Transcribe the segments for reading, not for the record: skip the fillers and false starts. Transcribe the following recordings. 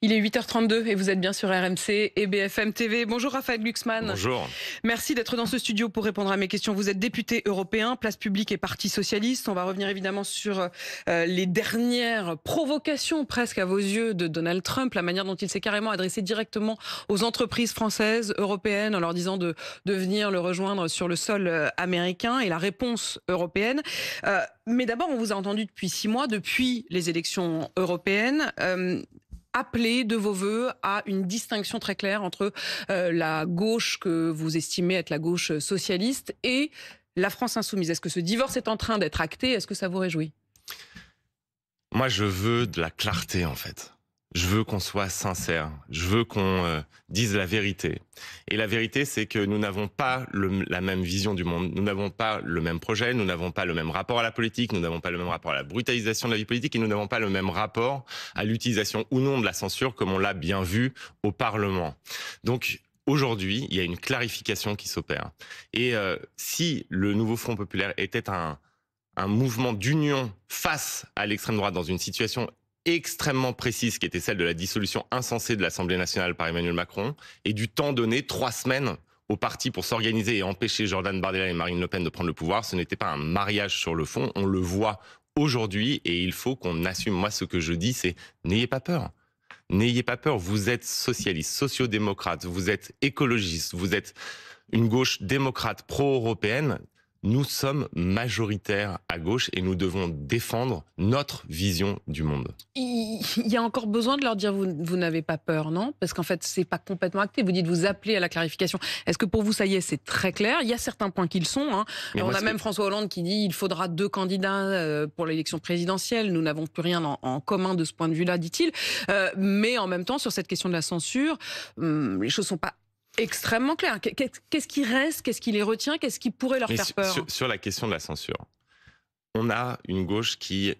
Il est 8h32 et vous êtes bien sur RMC et BFM TV. Bonjour Raphaël Glucksmann. Bonjour. Merci d'être dans ce studio pour répondre à mes questions. Vous êtes député européen, Place Publique et Parti Socialiste. On va revenir évidemment sur les dernières provocations presque à vos yeux de Donald Trump, la manière dont il s'est carrément adressé directement aux entreprises françaises, européennes, en leur disant de venir le rejoindre sur le sol américain et la réponse européenne. Mais d'abord, on vous a entendu depuis 6 mois, depuis les élections européennes, appeler de vos voeux à une distinction très claire entre la gauche que vous estimez être la gauche socialiste et la France insoumise. Est-ce que ce divorce est en train d'être acté? Est-ce que ça vous réjouit? Moi, je veux de la clarté, en fait. Je veux qu'on soit sincère. Je veux qu'on dise la vérité. Et la vérité, c'est que nous n'avons pas la même vision du monde. Nous n'avons pas le même projet. Nous n'avons pas le même rapport à la politique. Nous n'avons pas le même rapport à la brutalisation de la vie politique. Et nous n'avons pas le même rapport à l'utilisation ou non de la censure, comme on l'a bien vu au Parlement. Donc, aujourd'hui, il y a une clarification qui s'opère. Et si le nouveau Front populaire était un mouvement d'union face à l'extrême droite dans une situation extrêmement précise qui était celle de la dissolution insensée de l'Assemblée nationale par Emmanuel Macron et du temps donné, 3 semaines au parti pour s'organiser et empêcher Jordan Bardella et Marine Le Pen de prendre le pouvoir. Ce n'était pas un mariage sur le fond, on le voit aujourd'hui et il faut qu'on assume. Moi, ce que je dis, c'est n'ayez pas peur. N'ayez pas peur, vous êtes socialiste, sociodémocrate, vous êtes écologiste, vous êtes une gauche démocrate pro-européenne. Nous sommes majoritaires à gauche et nous devons défendre notre vision du monde. Il y a encore besoin de leur dire vous n'avez pas peur, non? Parce qu'en fait, c'est pas complètement acté. Vous dites vous appelez à la clarification. Est-ce que pour vous, ça y est, c'est très clair? Il y a certains points qui le sont. Hein. On a même François Hollande qui dit il faudra 2 candidats pour l'élection présidentielle. Nous n'avons plus rien en commun de ce point de vue-là, dit-il. Mais en même temps, sur cette question de la censure, les choses sont pas extrêmement clair. Qu'est-ce qui reste? Qu'est-ce qui les retient? Qu'est-ce qui pourrait leur faire peur? Sur la question de la censure, on a une gauche qui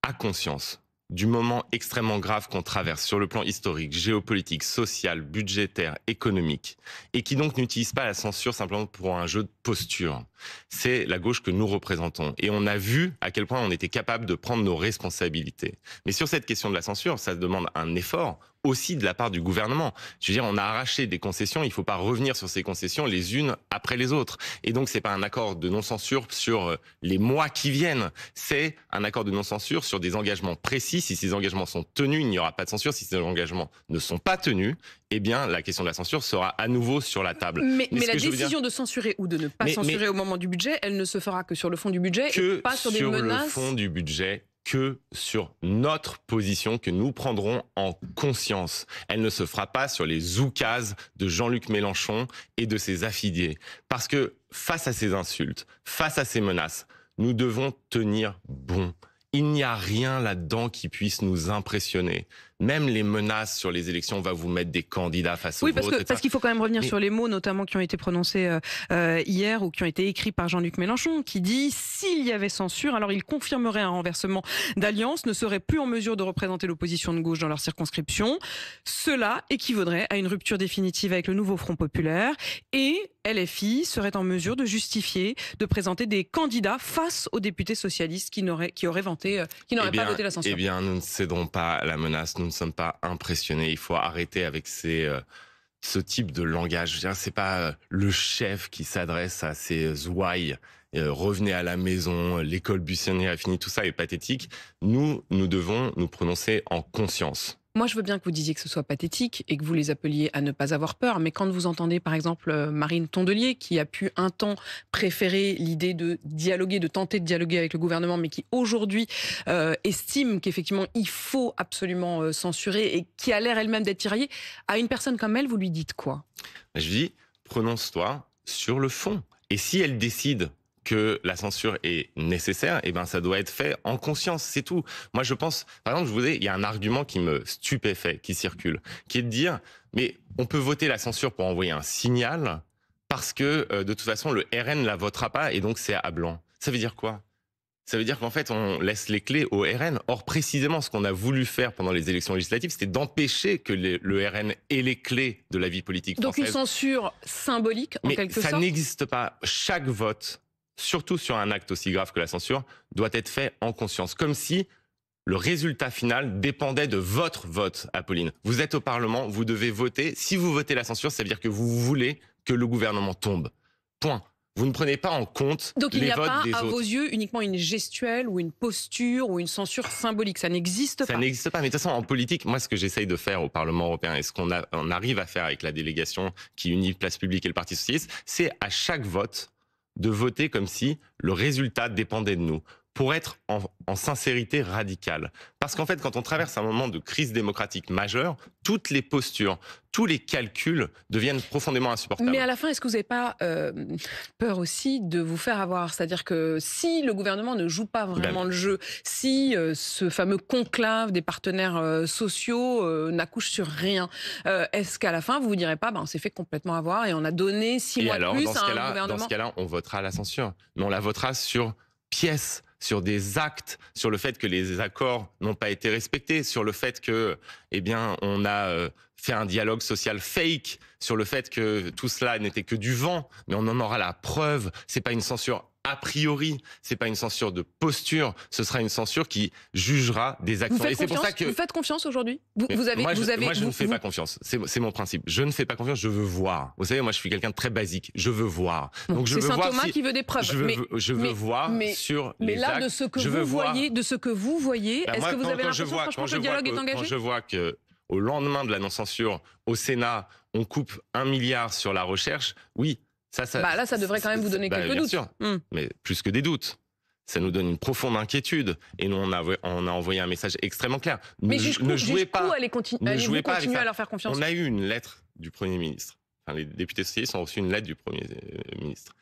a conscience du moment extrêmement grave qu'on traverse sur le plan historique, géopolitique, social, budgétaire, économique, et qui donc n'utilise pas la censure simplement pour un jeu de posture. C'est la gauche que nous représentons. Et on a vu à quel point on était capable de prendre nos responsabilités. Mais sur cette question de la censure, ça demande un effort aussi de la part du gouvernement. Je veux dire, on a arraché des concessions, il ne faut pas revenir sur ces concessions les unes après les autres. Et donc, c'est pas un accord de non-censure sur les mois qui viennent, c'est un accord de non-censure sur des engagements précis. Si ces engagements sont tenus, il n'y aura pas de censure. Si ces engagements ne sont pas tenus, eh bien, la question de la censure sera à nouveau sur la table. Mais la décision de censurer ou de ne pas censurer au moment du budget, elle ne se fera que sur le fond du budget et pas sur des menaces. Sur le fond du budget, que sur notre position que nous prendrons en conscience. Elle ne se fera pas sur les oukases de Jean-Luc Mélenchon et de ses affiliés. Parce que face à ces insultes, face à ces menaces, nous devons tenir bon. Il n'y a rien là-dedans qui puisse nous impressionner. Même les menaces sur les élections, on va vous mettre des candidats face au vote. Oui, parce qu'il faut quand même revenir sur les mots, notamment qui ont été prononcés hier ou qui ont été écrits par Jean-Luc Mélenchon, qui dit « s'il y avait censure, alors il confirmerait un renversement d'alliance, ne serait plus en mesure de représenter l'opposition de gauche dans leur circonscription. Cela équivaudrait à une rupture définitive avec le nouveau Front populaire et LFI serait en mesure de justifier, de présenter des candidats face aux députés socialistes qui n'auraient pas voté la censure. » Eh bien, nous ne céderons pas à la menace, nous ne sommes pas impressionnés. Il faut arrêter avec ce type de langage. Je veux dire, c'est pas le chef qui s'adresse à ses ouailles. Revenez à la maison, l'école buissonnière est finie, tout ça est pathétique. Nous devons nous prononcer en conscience. Moi, je veux bien que vous disiez que ce soit pathétique et que vous les appeliez à ne pas avoir peur. Mais quand vous entendez, par exemple, Marine Tondelier, qui a pu un temps préférer l'idée de dialoguer, de tenter de dialoguer avec le gouvernement, mais qui aujourd'hui estime qu'effectivement, il faut absolument censurer et qui a l'air elle-même d'être tiraillée, à une personne comme elle, vous lui dites quoi? Je dis, prononce-toi sur le fond. Et si elle décide que la censure est nécessaire, eh ben ça doit être fait en conscience, c'est tout. Moi je pense, par exemple, je vous dis, il y a un argument qui me stupéfait, qui circule, qui est de dire, mais on peut voter la censure pour envoyer un signal, parce que de toute façon le RN ne la votera pas, et donc c'est à blanc. Ça veut dire quoi? Ça veut dire qu'en fait, on laisse les clés au RN. Or, précisément, ce qu'on a voulu faire pendant les élections législatives, c'était d'empêcher que le RN ait les clés de la vie politique française. Donc une censure symbolique, en quelque sorte. Mais ça n'existe pas. Chaque vote, surtout sur un acte aussi grave que la censure, doit être fait en conscience. Comme si le résultat final dépendait de votre vote, Apolline. Vous êtes au Parlement, vous devez voter. Si vous votez la censure, ça veut dire que vous voulez que le gouvernement tombe. Point. Vous ne prenez pas en compte les votes des autres. Donc il n'y a pas, à vos yeux, uniquement une gestuelle ou une posture ou une censure symbolique. Ça n'existe pas. Ça n'existe pas. Mais de toute façon, en politique, moi, ce que j'essaye de faire au Parlement européen et ce qu'on arrive à faire avec la délégation qui unit Place Publique et le Parti Socialiste, c'est à chaque vote de voter comme si le résultat dépendait de nous, pour être en sincérité radicale. Parce qu'en fait, quand on traverse un moment de crise démocratique majeure, toutes les postures, tous les calculs deviennent profondément insupportables. Mais à la fin, est-ce que vous n'avez pas peur aussi de vous faire avoir? C'est-à-dire que si le gouvernement ne joue pas vraiment le jeu, si ce fameux conclave des partenaires sociaux n'accouche sur rien, est-ce qu'à la fin, vous vous direz pas, on s'est fait complètement avoir et on a donné 6 mois de plus à un gouvernement? Dans ce cas-là, on votera la censure. Mais on la votera sur pièces, sur des actes, sur le fait que les accords n'ont pas été respectés, sur le fait que, on a fait un dialogue social fake, sur le fait que tout cela n'était que du vent, mais on en aura la preuve. C'est pas une censure a priori, c'est pas une censure de posture, ce sera une censure qui jugera des actions. Et c'est pour ça que vous faites confiance aujourd'hui. Moi, je ne fais pas confiance. C'est mon principe. Je ne fais pas confiance. Je veux voir. Vous savez, moi, je suis quelqu'un de très basique. Je veux voir. Donc, c'est Saint-Thomas qui veut des preuves. Je veux voir sur les actes. Mais là, de ce que vous voyez, est-ce que vous avez l'impression, franchement, que le dialogue est engagé? Quand je vois que au lendemain de la non-censure, au Sénat, on coupe 1 milliard sur la recherche, oui. Là, ça devrait quand même vous donner quelques doutes. Bien sûr, mais plus que des doutes. Ça nous donne une profonde inquiétude. Et nous, on a envoyé un message extrêmement clair. Mais jusqu'où allez-vous continuer à leur faire confiance? On a eu une lettre du Premier ministre. Enfin, les députés socialistes ont reçu une lettre du Premier ministre.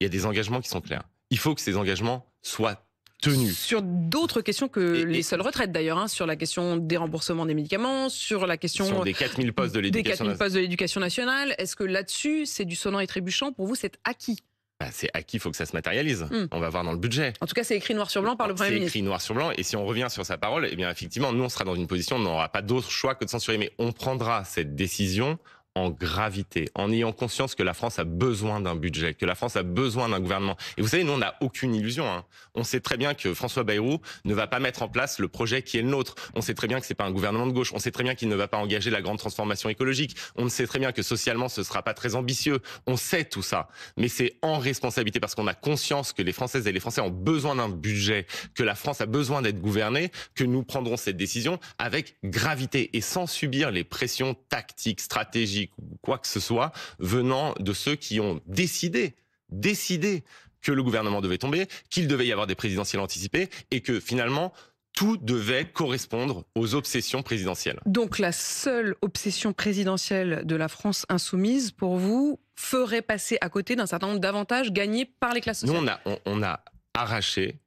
Il y a des engagements qui sont clairs. Il faut que ces engagements soient tenus. Sur d'autres questions que les seules retraites d'ailleurs, sur la question des remboursements des médicaments, sur la question sur des 4000 postes de l'éducation nationale. Est-ce que là-dessus, c'est du sonnant et trébuchant? Pour vous, c'est acquis? C'est acquis, il faut que ça se matérialise. On va voir dans le budget. En tout cas, c'est écrit noir sur blanc par le Premier ministre. C'est écrit noir sur blanc. Et si on revient sur sa parole, effectivement, nous, on sera dans une position, on n'aura pas d'autre choix que de censurer. Mais on prendra cette décision en gravité, en ayant conscience que la France a besoin d'un budget, que la France a besoin d'un gouvernement. Et vous savez, nous, on n'a aucune illusion. On sait très bien que François Bayrou ne va pas mettre en place le projet qui est le nôtre. On sait très bien que c'est pas un gouvernement de gauche. On sait très bien qu'il ne va pas engager la grande transformation écologique. On sait très bien que socialement, ce sera pas très ambitieux. On sait tout ça. Mais c'est en responsabilité parce qu'on a conscience que les Françaises et les Français ont besoin d'un budget, que la France a besoin d'être gouvernée, que nous prendrons cette décision avec gravité et sans subir les pressions tactiques, stratégiques, ou quoi que ce soit, venant de ceux qui ont décidé que le gouvernement devait tomber, qu'il devait y avoir des présidentielles anticipées et que finalement, tout devait correspondre aux obsessions présidentielles. Donc la seule obsession présidentielle de la France insoumise, pour vous, ferait passer à côté d'un certain nombre d'avantages gagnés par les classes sociales? Nous, on a arraché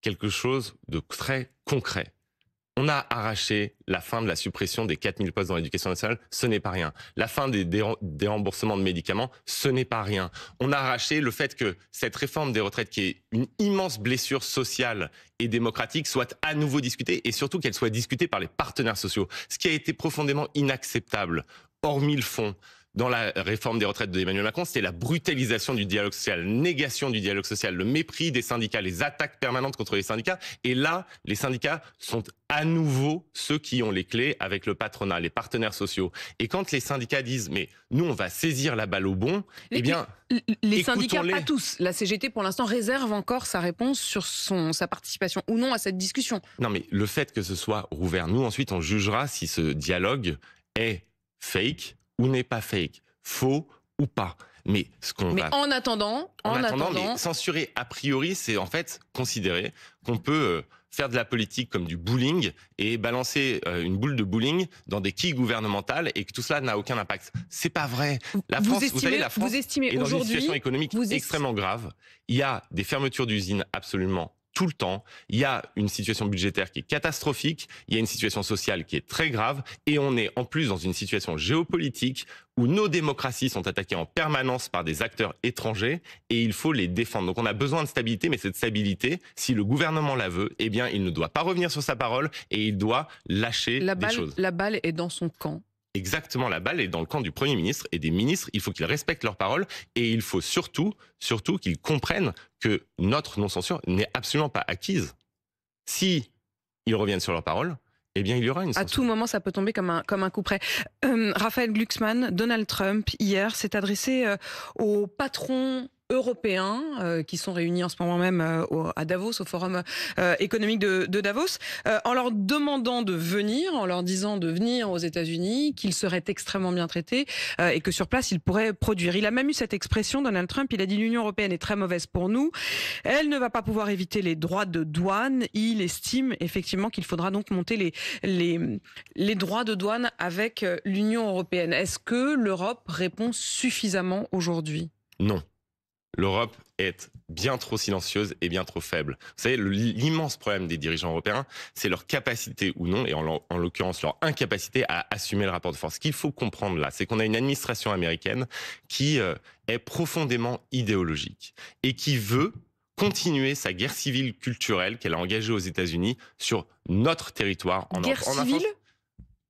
quelque chose de très concret. On a arraché la fin de la suppression des 4000 postes dans l'éducation nationale, ce n'est pas rien. La fin des remboursements de médicaments, ce n'est pas rien. On a arraché le fait que cette réforme des retraites, qui est une immense blessure sociale et démocratique, soit à nouveau discutée et surtout qu'elle soit discutée par les partenaires sociaux. Ce qui a été profondément inacceptable, hormis le fond, dans la réforme des retraites d'Emmanuel Macron, c'était la brutalisation du dialogue social, négation du dialogue social, le mépris des syndicats, les attaques permanentes contre les syndicats. Et là, les syndicats sont à nouveau ceux qui ont les clés avec le patronat, les partenaires sociaux. Et quand les syndicats disent « mais nous, on va saisir la balle au bon », les syndicats, pas tous. La CGT, pour l'instant, réserve encore sa réponse sur sa participation ou non à cette discussion. Non, mais le fait que ce soit rouvert, nous, ensuite, on jugera si ce dialogue est fake ou n'est pas fake, faux ou pas. Mais en attendant, mais censurer a priori, c'est en fait considérer qu'on peut faire de la politique comme du bowling et balancer une boule de bowling dans des quilles gouvernementales et que tout cela n'a aucun impact. C'est pas vrai. La France est dans une situation économique extrêmement grave. Il y a des fermetures d'usines absolument tout le temps. Il y a une situation budgétaire qui est catastrophique, il y a une situation sociale qui est très grave, et on est en plus dans une situation géopolitique où nos démocraties sont attaquées en permanence par des acteurs étrangers, et il faut les défendre. Donc on a besoin de stabilité, mais cette stabilité, si le gouvernement la veut, il ne doit pas revenir sur sa parole, et il doit lâcher des choses. La balle est dans son camp. Exactement, la balle est dans le camp du Premier ministre et des ministres. Il faut qu'ils respectent leurs paroles et il faut surtout qu'ils comprennent que notre non-censure n'est absolument pas acquise. Si ils reviennent sur leur parole, eh bien, il y aura une sanction. À tout moment, ça peut tomber comme un coup près. Raphaël Glucksmann, Donald Trump, hier, s'est adressé aux patrons européens qui sont réunis en ce moment même à Davos, au forum économique de Davos, en leur demandant de venir, en leur disant de venir aux États-Unis, qu'ils seraient extrêmement bien traités et que sur place, ils pourraient produire. Il a même eu cette expression, Donald Trump, il a dit l'Union européenne est très mauvaise pour nous, elle ne va pas pouvoir éviter les droits de douane. Il estime effectivement qu'il faudra donc monter les droits de douane avec l'Union européenne. Est-ce que l'Europe répond suffisamment aujourd'hui ? Non. L'Europe est bien trop silencieuse et bien trop faible. Vous savez, l'immense problème des dirigeants européens, c'est leur capacité ou non, et en l'occurrence leur incapacité à assumer le rapport de force. Ce qu'il faut comprendre là, c'est qu'on a une administration américaine qui est profondément idéologique et qui veut continuer sa guerre civile culturelle qu'elle a engagée aux États-Unis sur notre territoire. Guerre civile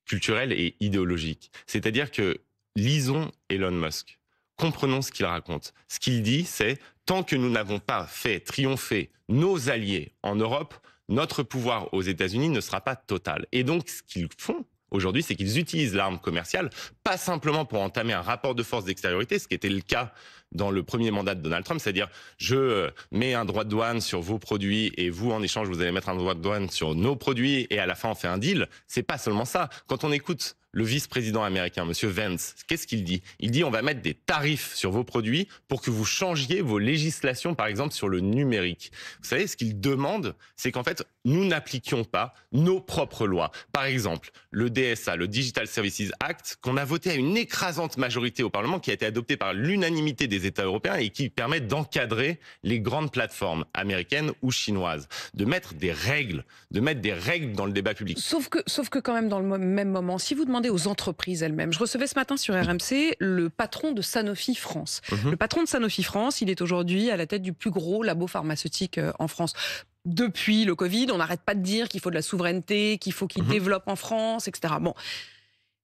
culturelle et idéologique. C'est-à-dire que lisons Elon Musk. Comprenons ce qu'il raconte. Ce qu'il dit, c'est tant que nous n'avons pas fait triompher nos alliés en Europe, notre pouvoir aux États-Unis ne sera pas total. Et donc, ce qu'ils font aujourd'hui, c'est qu'ils utilisent l'arme commerciale, pas simplement pour entamer un rapport de force d'extériorité, ce qui était le cas dans le premier mandat de Donald Trump, c'est-à-dire je mets un droit de douane sur vos produits et vous, en échange, vous allez mettre un droit de douane sur nos produits et à la fin, on fait un deal. C'est pas seulement ça. Quand on écoute le vice-président américain, M. Vance, qu'est-ce qu'il dit ? Il dit on va mettre des tarifs sur vos produits pour que vous changiez vos législations, par exemple, sur le numérique. Vous savez, ce qu'il demande, c'est qu'en fait, nous n'appliquions pas nos propres lois. Par exemple, le DSA, le Digital Services Act, qu'on a voté à une écrasante majorité au Parlement, qui a été adopté par l'unanimité des États européens et qui permet d'encadrer les grandes plateformes américaines ou chinoises, de mettre des règles dans le débat public. Sauf que quand même, dans le même moment, si vous demandez aux entreprises elles-mêmes, je recevais ce matin sur RMC le patron de Sanofi France. Le patron de Sanofi France, il est aujourd'hui à la tête du plus gros labo pharmaceutique en France. Depuis le Covid, on n'arrête pas de dire qu'il faut de la souveraineté, qu'il faut qu'il développe en France, etc. Bon.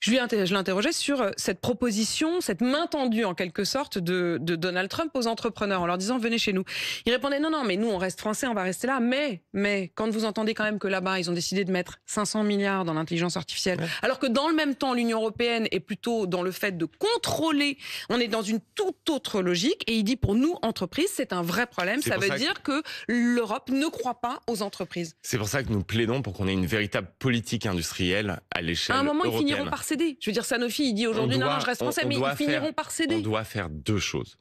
Je l'interrogeais sur cette proposition, cette main tendue en quelque sorte de Donald Trump aux entrepreneurs en leur disant venez chez nous. Il répondait non, mais nous on reste français, on va rester là. Mais quand vous entendez quand même que là-bas ils ont décidé de mettre 500 milliards dans l'intelligence artificielle, alors que dans le même temps l'Union européenne est plutôt dans le fait de contrôler, on est dans une toute autre logique. Et il dit pour nous entreprises c'est un vrai problème. Ça veut dire que l'Europe ne croit pas aux entreprises. C'est pour ça que nous plaidons pour qu'on ait une véritable politique industrielle à l'échelle européenne. À un moment ils finiront par céder. Je veux dire, Sanofi, il dit aujourd'hui, non, je reste français, mais ils finiront par céder. On doit faire deux choses.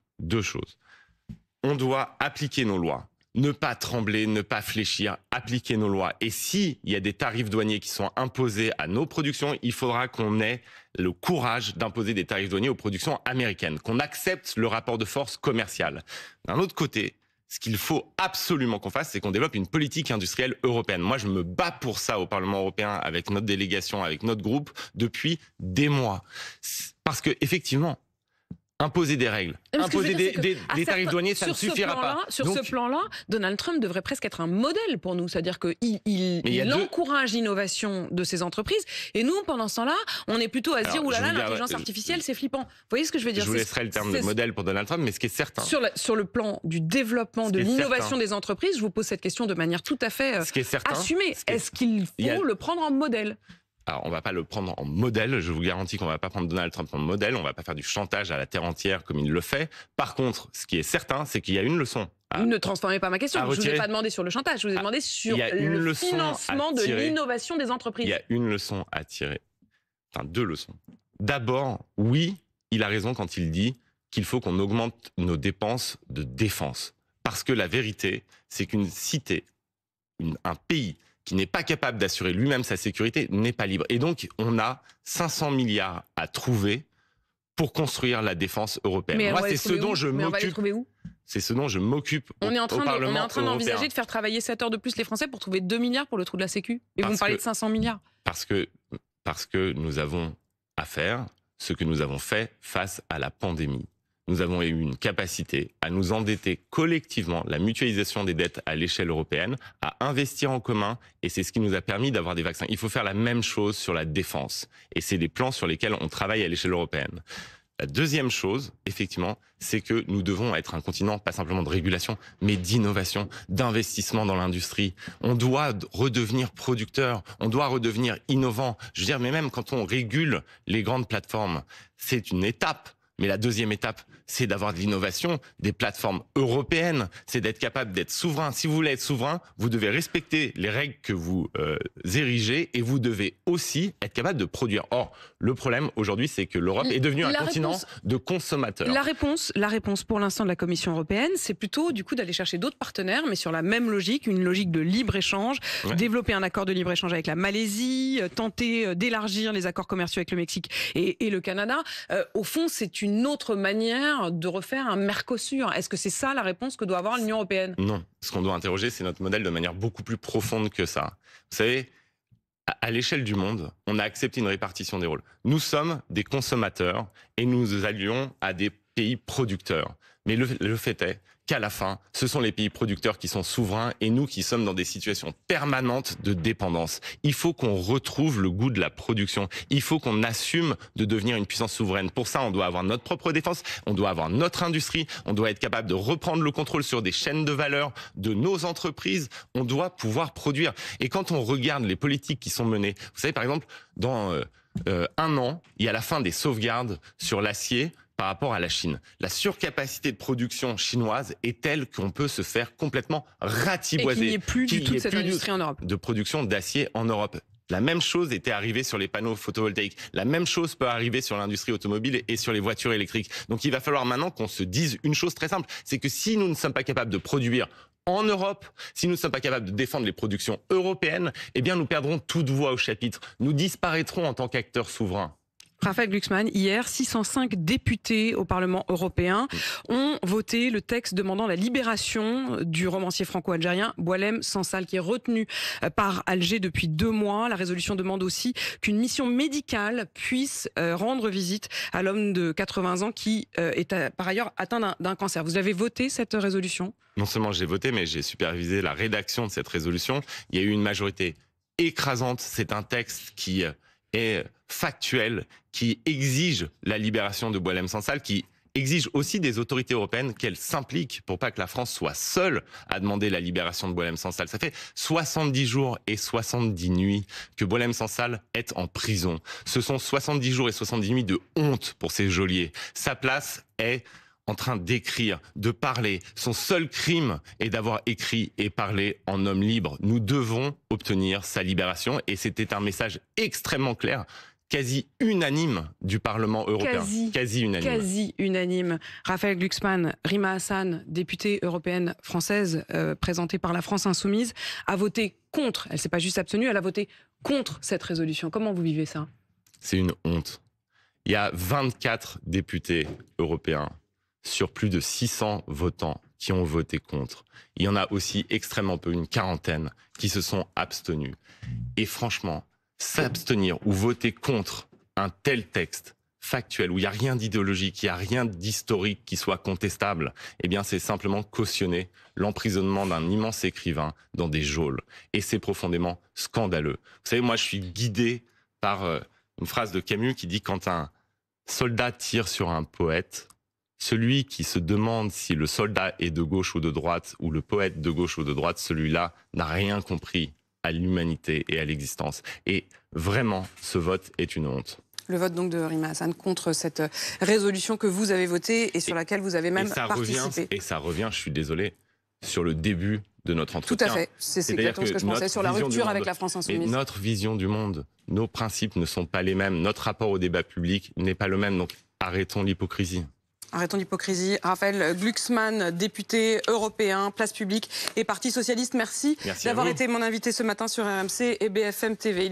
On doit appliquer nos lois. Ne pas trembler, ne pas fléchir, appliquer nos lois. Et s'il y a des tarifs douaniers qui sont imposés à nos productions, il faudra qu'on ait le courage d'imposer des tarifs douaniers aux productions américaines, qu'on accepte le rapport de force commercial. D'un autre côté, ce qu'il faut absolument qu'on fasse, c'est qu'on développe une politique industrielle européenne. Moi, je me bats pour ça au Parlement européen, avec notre délégation, avec notre groupe, depuis des mois. Parce que, effectivement, imposer des règles, imposer des tarifs douaniers, ça ne suffira pas. Sur ce plan-là, Donald Trump devrait presque être un modèle pour nous. C'est-à-dire qu'il encourage l'innovation de ces entreprises. Et nous, pendant ce temps-là, on est plutôt à se dire, oulala, l'intelligence artificielle, c'est flippant. Vous voyez ce que je veux dire ? Je vous laisserai le terme de modèle pour Donald Trump, mais ce qui est certain... Sur le plan du développement, de l'innovation des entreprises, je vous pose cette question de manière tout à fait assumée. Est-ce qu'il faut le prendre en modèle ? Alors, on ne va pas le prendre en modèle. Je vous garantis qu'on ne va pas prendre Donald Trump en modèle. On ne va pas faire du chantage à la terre entière comme il le fait. Par contre, ce qui est certain, c'est qu'il y a une leçon. Ne transformez pas ma question. Je ne vous ai pas demandé sur le chantage. Je vous ai demandé sur le financement de l'innovation des entreprises. Il y a une leçon à tirer. Enfin, deux leçons. D'abord, oui, il a raison quand il dit qu'il faut qu'on augmente nos dépenses de défense. Parce que la vérité, c'est qu'une cité, un pays qui n'est pas capable d'assurer lui-même sa sécurité, n'est pas libre. Et donc, on a 500 milliards à trouver pour construire la défense européenne. Mais moi, c'est ce dont je m'occupe. On va les trouver où ? C'est ce dont je m'occupe au Parlement européen. On est en train d'envisager de faire travailler 7 heures de plus les Français pour trouver 2 milliards pour le trou de la Sécu. Et vous me parlez de 500 milliards. Parce que nous avons à faire ce que nous avons fait face à la pandémie. Nous avons eu une capacité à nous endetter collectivement, la mutualisation des dettes à l'échelle européenne, à investir en commun, et c'est ce qui nous a permis d'avoir des vaccins. Il faut faire la même chose sur la défense, et c'est des plans sur lesquels on travaille à l'échelle européenne. La deuxième chose, effectivement, c'est que nous devons être un continent, pas simplement de régulation, mais d'innovation, d'investissement dans l'industrie. On doit redevenir producteur, on doit redevenir innovant. Je veux dire, mais même quand on régule les grandes plateformes, c'est une étape. Mais la deuxième étape, c'est d'avoir de l'innovation, des plateformes européennes, c'est d'être capable d'être souverain. Si vous voulez être souverain, vous devez respecter les règles que vous érigez et vous devez aussi être capable de produire. Or, le problème aujourd'hui, c'est que l'Europe est devenue un continent de consommateurs. La réponse pour l'instant de la Commission européenne, c'est plutôt du coup d'aller chercher d'autres partenaires, mais sur la même logique, une logique de libre-échange, développer un accord de libre-échange avec la Malaisie, tenter d'élargir les accords commerciaux avec le Mexique et le Canada. Au fond, c'est une autre manière de refaire un Mercosur. Est-ce que c'est ça la réponse que doit avoir l'Union européenne? Non. Ce qu'on doit interroger, c'est notre modèle de manière beaucoup plus profonde que ça. Vous savez, à l'échelle du monde, on a accepté une répartition des rôles. Nous sommes des consommateurs et nous allions à des pays producteurs. Mais le fait est qu'à la fin, ce sont les pays producteurs qui sont souverains et nous qui sommes dans des situations permanentes de dépendance. Il faut qu'on retrouve le goût de la production. Il faut qu'on assume de devenir une puissance souveraine. Pour ça, on doit avoir notre propre défense, on doit avoir notre industrie, on doit être capable de reprendre le contrôle sur des chaînes de valeur de nos entreprises. On doit pouvoir produire. Et quand on regarde les politiques qui sont menées, vous savez, par exemple, dans un an, il y a la fin des sauvegardes sur l'acier par rapport à la Chine. La surcapacité de production chinoise est telle qu'on peut se faire complètement ratiboiser. Et qu'il n'y ait plus du tout cette industrie en Europe. De production d'acier en Europe. La même chose était arrivée sur les panneaux photovoltaïques. La même chose peut arriver sur l'industrie automobile et sur les voitures électriques. Donc il va falloir maintenant qu'on se dise une chose très simple, c'est que si nous ne sommes pas capables de produire en Europe, si nous ne sommes pas capables de défendre les productions européennes, eh bien nous perdrons toute voix au chapitre. Nous disparaîtrons en tant qu'acteurs souverains. Raphaël Glucksmann, hier, 605 députés au Parlement européen ont voté le texte demandant la libération du romancier franco-algérien Boualem Sansal, qui est retenu par Alger depuis 2 mois. La résolution demande aussi qu'une mission médicale puisse rendre visite à l'homme de 80 ans qui est par ailleurs atteint d'un cancer. Vous avez voté cette résolution? Non seulement j'ai voté, mais j'ai supervisé la rédaction de cette résolution. Il y a eu une majorité écrasante. C'est un texte qui est factuel, qui exige la libération de Boualem Sansal, qui exige aussi des autorités européennes qu'elles s'impliquent pour pas que la France soit seule à demander la libération de Boualem Sansal. Ça fait 70 jours et 70 nuits que Boualem Sansal est en prison. Ce sont 70 jours et 70 nuits de honte pour ces geôliers. Sa place est en train d'écrire, de parler. Son seul crime est d'avoir écrit et parlé en homme libre. Nous devons obtenir sa libération et c'était un message extrêmement clair, quasi unanime du Parlement européen. Quasi unanime. Quasi unanime. Raphaël Glucksmann, Rima Hassan, députée européenne française présentée par la France Insoumise, a voté contre. Elle ne s'est pas juste abstenue, elle a voté contre cette résolution. Comment vous vivez ça? C'est une honte. Il y a 24 députés européens sur plus de 600 votants qui ont voté contre. Il y en a aussi extrêmement peu, une quarantaine, qui se sont abstenus. Et franchement, s'abstenir ou voter contre un tel texte factuel, où il n'y a rien d'idéologique, il n'y a rien d'historique qui soit contestable, eh bien c'est simplement cautionner l'emprisonnement d'un immense écrivain dans des geôles. Et c'est profondément scandaleux. Vous savez, moi je suis guidé par une phrase de Camus qui dit « Quand un soldat tire sur un poète, celui qui se demande si le soldat est de gauche ou de droite, ou le poète de gauche ou de droite, celui-là n'a rien compris à l'humanité et à l'existence. » Et vraiment, ce vote est une honte. Le vote donc de Rima Hassan contre cette résolution que vous avez votée et sur laquelle vous avez même participé. Et ça revient, je suis désolé, sur le début de notre entretien. Tout à fait, c'est exactement ce que je pensais, sur la rupture avec la France Insoumise. Et notre vision du monde, nos principes ne sont pas les mêmes, notre rapport au débat public n'est pas le même, donc arrêtons l'hypocrisie. Arrêtons l'hypocrisie. Raphaël Glucksmann, député européen, Place Publique et Parti Socialiste, merci d'avoir été mon invité ce matin sur RMC et BFM TV.